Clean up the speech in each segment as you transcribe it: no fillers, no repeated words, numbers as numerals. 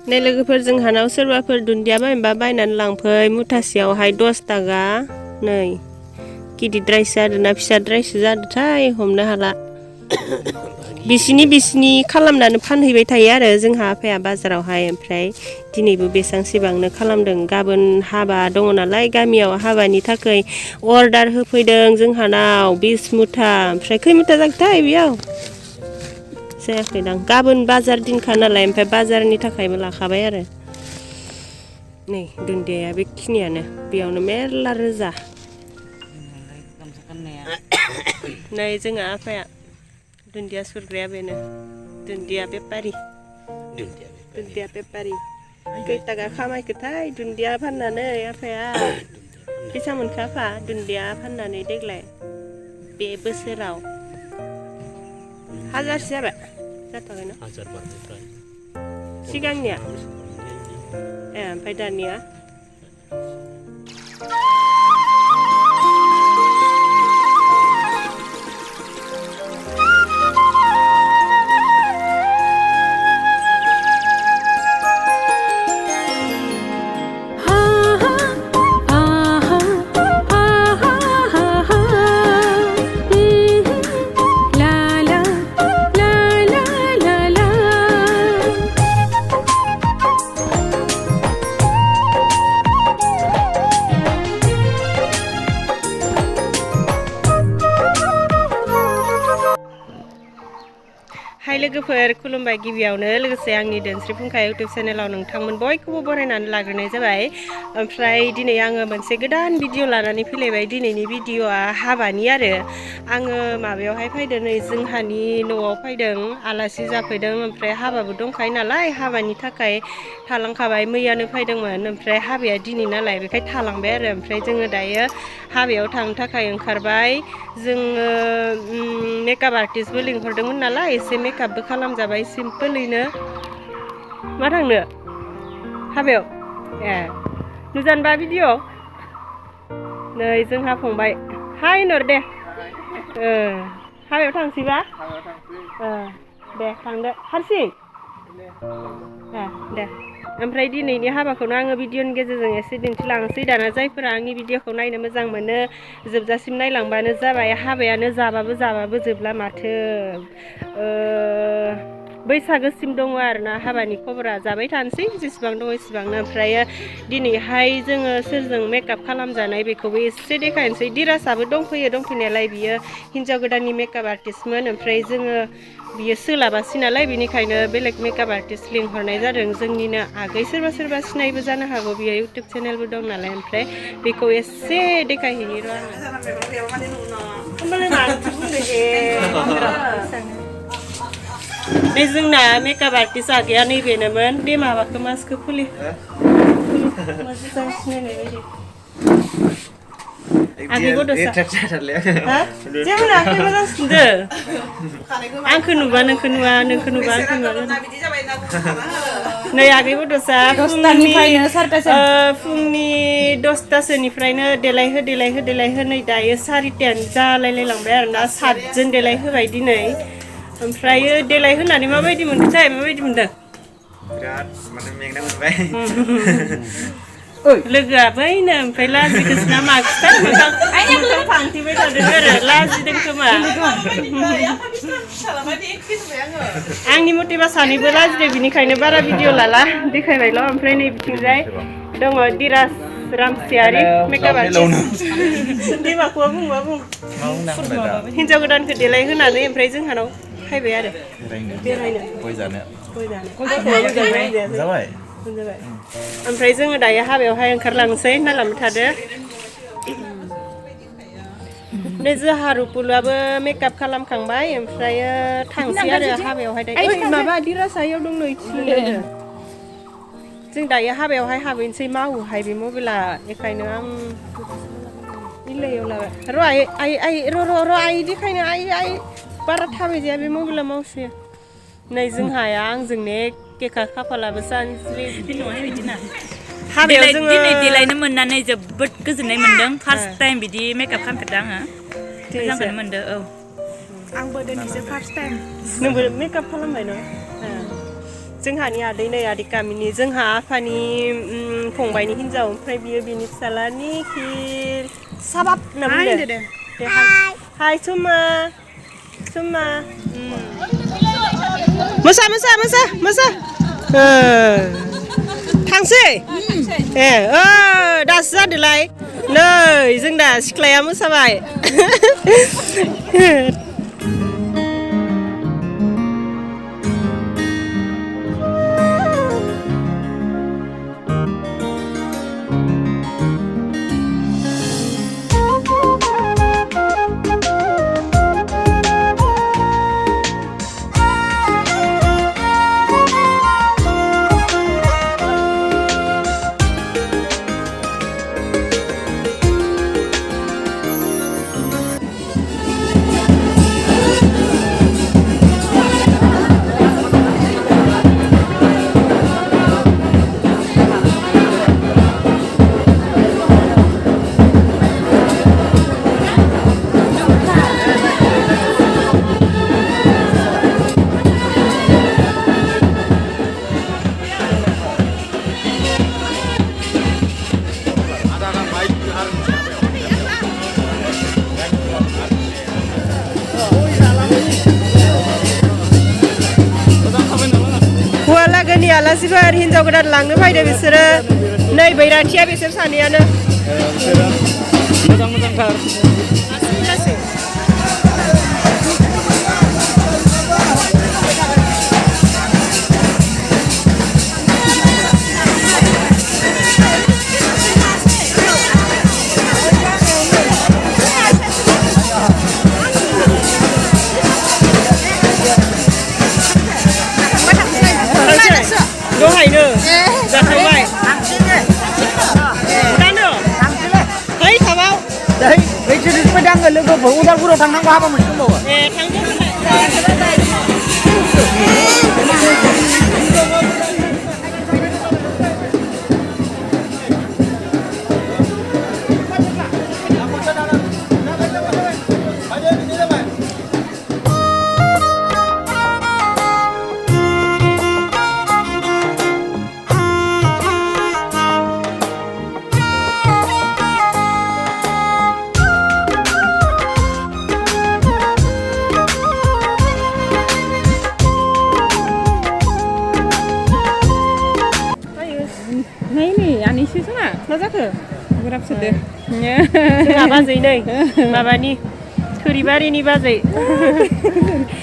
नै लोगोफोर जोंहानाव सोरबाफोर दुन्दिया बायनोबा बायनानै लांफै मुथासेयावहाय 10 ताका नै गिदिरद्रायसो आरोना फिसाद्रायसो जादोंथाय हमनो हाला बिसिनि खालामनानै फानहैबाय थायो आरो जोंहा आफाया बाजारावहाय ओमफ्राय दिनैबो बेसांसेबांनो खालामदों गाबोन हाबा दङ नालाय गामियाव हाबानि थाखाय अर्डार होफैदों जोंहानाव 20 मुथा ओमफ्राय खै मुथा जागोनथाय बेयाव जायाखैदां गाबोन बाजार दिनखा नालाय ओमफ्राय बाजारनि थाखायबो लाखाबाय आरो नै दुन्दिया बेखिनियानो बेयावनो मेरला रोजा नै जोंहा आफाया दुन्दिया सुरग्राया बेनो दुन्दिया बेपारि खै ताका खामायखोथाय दुन्दिया फाननानै आफाया फैसा मोनखो आफा दुन्दिया फाननानै देग्लाय बे बोसोराव 1000 जाबाय जाथारबाय ना 1000 बारनिफ्राय सिगांनिया ओमफ्राय दानिया हाय लोगोफोर खुलुमबाय गिबियावनो लोगोसे आंनि धोनस्रि फुंखा इउटुब चेनेलाव नोंथांमोन बयखौबो बरायनानै लाग्रोनाय जाबाय ओमफ्राय दिनै आङो मोनसे गोदान भिडिअ लानानै फैलायबाय दिनैनि भिडिअआ हाबानि आरो आङो माबायावहाय फैदों नै जोंहानि न'आव फैदों आलासि जाफैदों ओमफ्राय हाबाबो दंखायो नालाय हाबानि थाखाय थालांखाबाय मैयानो फैदोंमोन ओमफ्राय हाबाया दिनै नालाय बेखाय थालांबाय आरो ओमफ्राय जोङो दायो हाबायाव थांनो थाखाय ओंखारबाय जोङो मेकआप आर्टिस्टबो लिंहरदोंमोन नालाय एसे मेकआपबो खालामजाबाय सिम्पोलैनो मा थांनो हाबायाव ए नुजानोबा भिडिअ नै जोंहा फंबाय हाय नर दे हाबायाव थांसैबा दे थांदो हारसिं दे ओमफ्राय दिनैनि हाबाखौनो आङो भिडिअनि गेजेरजों एसे दिन्थिलांसै दाना जायफोरा आंनि भिडिअखौ नायनो मोजां मोनो जोबजासिम नायलांबानो जाबाय हाबायानो जाबाबो जोबला माथो बैसागोसिम दङ आरोना हाबानि खबरा जाबाय थानोसै जेसेबां दङ एसेबांनो ओमफ्राय दिनैहाय जोङो सोरजों मेकआप खालामजानाय बेखौबो एसे देखायनोसै दिरासाबो दंफैयो दंफैनायालाय बियो हिन्जाव गोदाननि मेकआप आर्टिस्टमोन ओमफ्राय जोङो बियो सोलाबासै नालाय बेनिखायनो बेलेग मेकआप आर्टिस्ट लिंहरनाय जादों जोंनिनो आगै सोरबा सिनायबो जानो हागौ बियो इउटुब चेनेलबो दं नालाय ओमफ्राय बेखौ एसे देखायहैनि र' आङो नै जोंना मेकआप आर्टिस्ट आगैया नैबेनोमोन दे माबाखौ मास्कखौ खुलि मोजां सिनायनाय बायदि आगै गथ'सा जेबो नुवाखै मोजां सिनदो आंखौ नुबा नोंखौ नुवा आंखौ नुवा नै आगै गथ'सा फुंनि 10टासोनिफ्रायनो देलायहो नै दायो 4टायानो जालायलायलांबाय आरोना 7जोन देलायहोबाय दिनै ओमफ्राय देलाय होनानै माबायदि मोनदोंथाय माबायदि मोनदों बिराद माने मेंनाय मोनबाय लोगोआ बैनो ओमफ्राय लाजिदोंसो ना माखिथाय मोखां फांथेबाय थादों आरो लाजिदों खोमा आंनि मथेबा सानैबो लाजिदों बिनिखायनो बारा भिडिअ लाला देखायबायल' ओमफ्राय नै बिथिंजाय दङ दिराज रामसियारि मेकआप आर्टिस्ट बिमाखौबा बुं हिन्जाव गोदानखौ देलाय होनानै ओमफ्राय जोंहानाव फैबाय आरो बेरायनो गय जानो ओमफ्राय जोङो दायो हाबायावहाय ओंखारलांसै नालांबाय थादो नै जोंहा रुपुलुआबो मेकआप खालामखांबाय ओमफ्राय थांसै आरो हाबायावहाय दायो माबा दिरासायाव दं नै जों दायो हाबायावहाय हाबहैनोसै मावोहाय बे मबाइला बेखायनो आं इलायाव लाबाय र' आइ देखायनो आइ बारा थाबायजाया बे मबाइला मावसै नै जोंहाया आंजों एखेखा खाफालाबो सानस्रि हाबायाव जोङो दिनै देलायनो मोननानै जोबोद गोजोननाय मोन्दों फार्स्ट टाइम बिदि मेकआप खालामफेरदों आङो मोजांखौनो मोनदों औ आंबो दिनैसो फार्स्ट टाइम नोंबो मेकआप खालामबाय न' जोंहानि आदै नै आदै गामिनि जोंहा आफानि फंबायनि हिन्जाव ओमफ्राय बियो बिनि फिसालानि साबाब होनना बुंदों दे हाय सुमा सुमा मोसा मोसा मोसा मोसा थांसै ए दासो जादोलाय नै जों दा सिख्लाया मोसाबाय हौवालागोनि आलासिफोर हिन्जाव गोदान लांनो फैदों बिसोरो नै बैराथिया बिसोर सानैयानो मोजां मोजांथार दहायनो जाखांबाय दानो है थाबाव बै जिनिसबायदि आङो लोगोफोर उदालगुरियाव थांनांगौ हाबा मोनसे दंबावो ए मा जाखो गोराबसोदो जोंहा बाजै नै माबानि थोरिबारिनि बाजै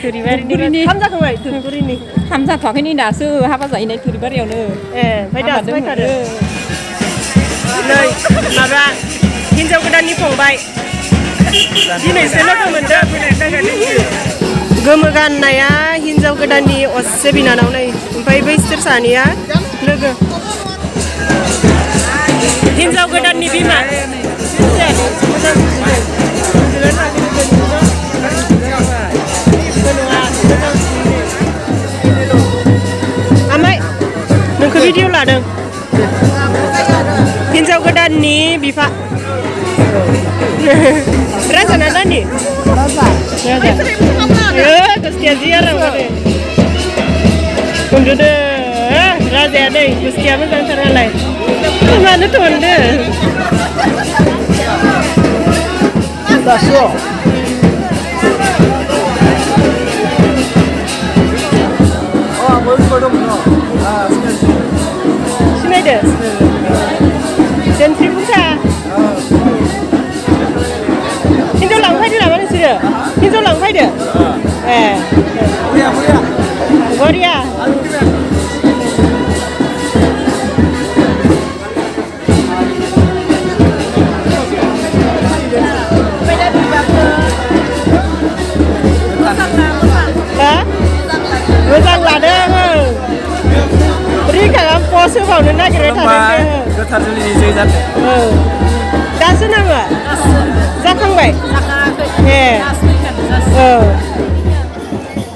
थोरिबारिनि थाम जाखांबाय थोरिबारिनि थाम जाथ'वाखै दासो हाबा जाहैनाय थोरिबारियावनो ए ओमफ्राय दासो फैखादो नै माबा हिन्जाव गोदाननि फंबाय दिनैसो लोगो मोनदों गोमो गाननाया हिन्जाव गोदाननि असे बिनानाव नै ओमफ्राय बैसोर सानैया लोगो हिन्जाव गोदाननि बिमा आमाय नोंखौ भिडिअ लादों हिन्जाव गोदाननि बिफा राजा ना रानि राजा गोसथिया जि आराम जादों उन्दुदो राजाया दै गोसथिया मोजांथार नालाय मानो थोनदो दासो सिनायदो धोनस्रि फुंखा हिन्जाव लांफैदो नामा नोंसोरो हिन्जाव लांफैदो ए बरिया मोजां लादों रिकाया पस्ट होबावनो नागिरबाय थादों गोथार जुलिनि जै जादों दासो नामा जाखांबाय ए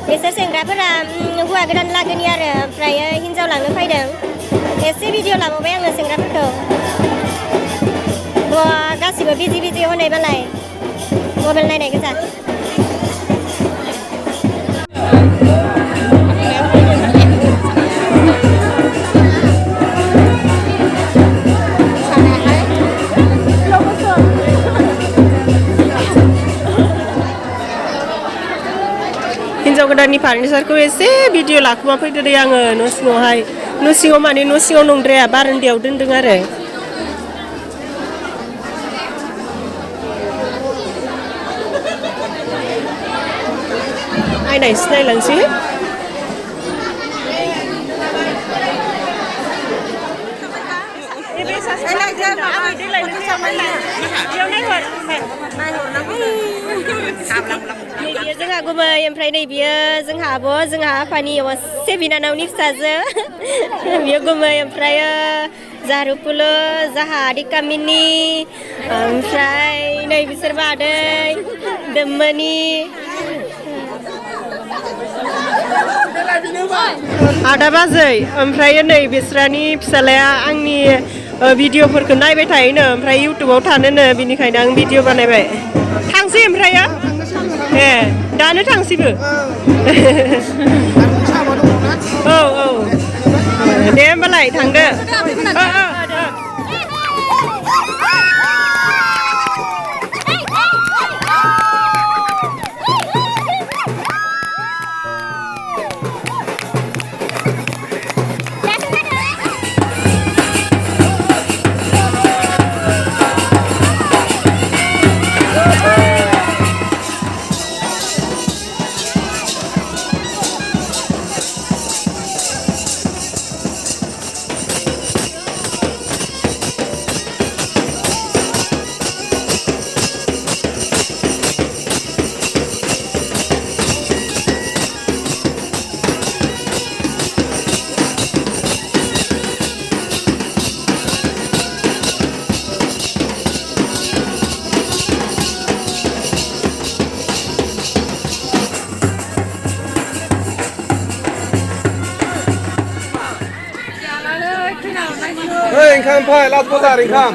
बिसोर सेंग्राफोरा हौवा गोदान लागोनि आरो ओमफ्राय हिन्जाव लांनो फैदों एसे भिडिअ लाबावबाय आङो सेंग्राफोरखौ गासिबो बिजि बिजि हनै मालाय मबाइल नायनाय गोजा दखानदारनि फार्निचारखौ एसे भिडिअ लाखुमा फैदो दे आङो न' सिङावहाय न' सिङाव माने न' सिङाव नंद्राया बारान्दायाव दोनदों आरो नायनायसो नायलांसै जोंहा गुमै ओमफ्राय नै बियो जोंहा आब' जोंहा आफानि असे बिनानावनि फिसाजो बियो गुमै ओमफ्राय जारुकुलो जाहा आदै कामिनि ओमफ्राय नै बिसोर मादै दोम्मोनि आदा बाजै ओमफ्राय नै बिस्रानि फिसालाया आंनि भिडिअफोरखौ नायबाय थायोनो ओमफ्राय इउटुबाव थानोनो बिनिखायनो आं भिडिअ बानायबाय थांसै ओमफ्राय ए दानो थांसैबो औ औ दे होमबालाय थांदो ओंखाम फै लास्ट बाजार ओंखाम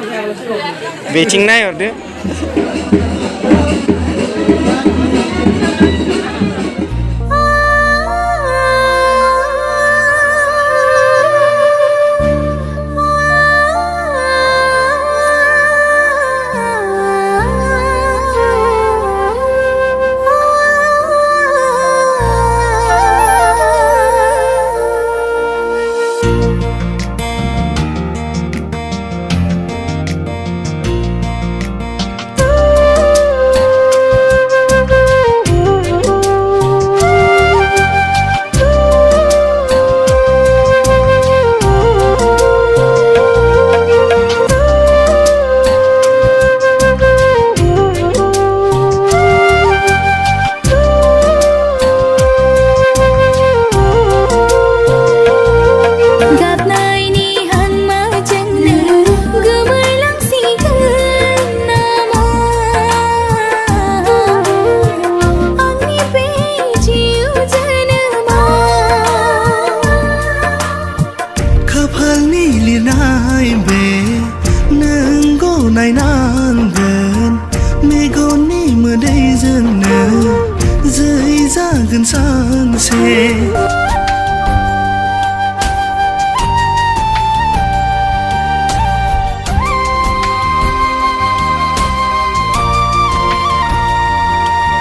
बेथिं नायहरदो नायनांगोन मेगननि मोदैजोंनो जै जागोन सानसे